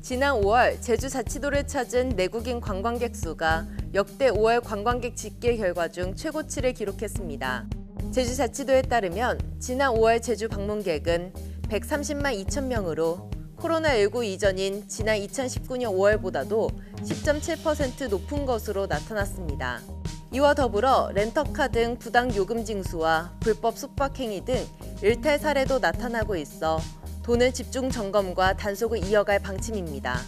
지난 5월 제주자치도를 찾은 내국인 관광객 수가 역대 5월 관광객 집계 결과 중 최고치를 기록했습니다. 제주자치도에 따르면 지난 5월 제주 방문객은 130만 2천 명으로 코로나19 이전인 지난 2019년 5월보다도 10.7% 높은 것으로 나타났습니다. 이와 더불어 렌터카 등 부당 요금 징수와 불법 숙박 행위 등 일탈 사례도 나타나고 있어 도는 집중 점검과 단속을 이어갈 방침입니다.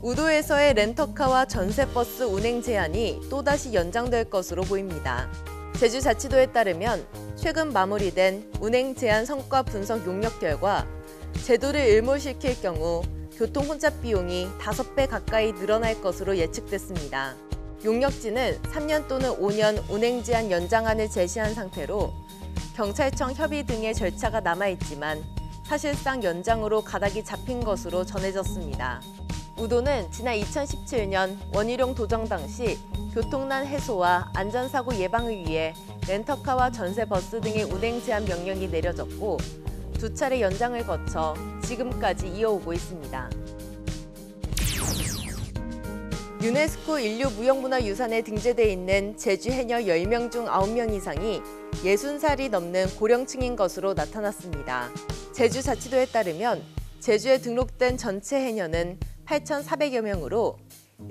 우도에서의 렌터카와 전세버스 운행 제한이 또다시 연장될 것으로 보입니다. 제주자치도에 따르면 최근 마무리된 운행 제한 성과 분석 용역 결과 제도를 일몰시킬 경우 교통 혼잡 비용이 5배 가까이 늘어날 것으로 예측됐습니다. 용역지는 3년 또는 5년 운행 제한 연장안을 제시한 상태로 경찰청 협의 등의 절차가 남아있지만 사실상 연장으로 가닥이 잡힌 것으로 전해졌습니다. 우도는 지난 2017년 원희룡 도정 당시 교통난 해소와 안전사고 예방을 위해 렌터카와 전세버스 등의 운행 제한 명령이 내려졌고 2차례 연장을 거쳐 지금까지 이어오고 있습니다. 유네스코 인류무형문화유산에 등재돼 있는 제주 해녀 10명 중 9명 이상이 60살이 넘는 고령층인 것으로 나타났습니다. 제주자치도에 따르면 제주에 등록된 전체 해녀는 8,400여 명으로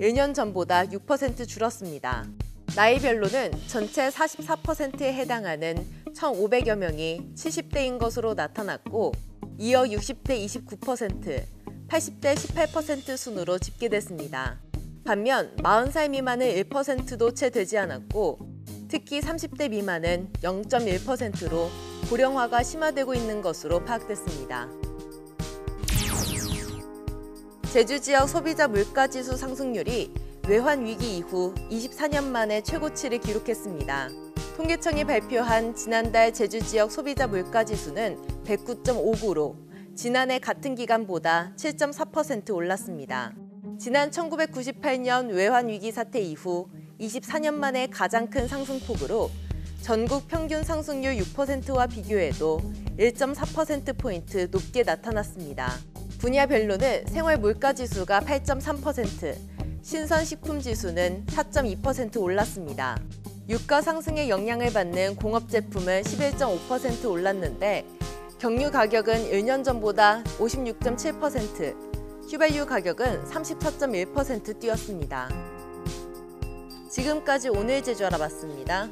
1년 전보다 6% 줄었습니다. 나이별로는 전체 44%에 해당하는 1,500여 명이 70대인 것으로 나타났고 이어 60대 29%, 80대 18% 순으로 집계됐습니다. 반면 40살 미만은 1%도 채 되지 않았고 특히 30대 미만은 0.1%로 고령화가 심화되고 있는 것으로 파악됐습니다. 제주 지역 소비자 물가지수 상승률이 외환 위기 이후 24년 만에 최고치를 기록했습니다. 통계청이 발표한 지난달 제주 지역 소비자 물가지수는 109.59로 지난해 같은 기간보다 7.4% 올랐습니다. 지난 1998년 외환위기 사태 이후 24년 만에 가장 큰 상승폭으로 전국 평균 상승률 6%와 비교해도 1.4%포인트 높게 나타났습니다. 분야별로는 생활 물가지수가 8.3%, 신선식품지수는 4.2% 올랐습니다. 유가 상승의 영향을 받는 공업제품은 11.5% 올랐는데 경유 가격은 1년 전보다 56.7%, 휘발유 가격은 34.1% 뛰었습니다. 지금까지 오늘 제주 알아봤습니다.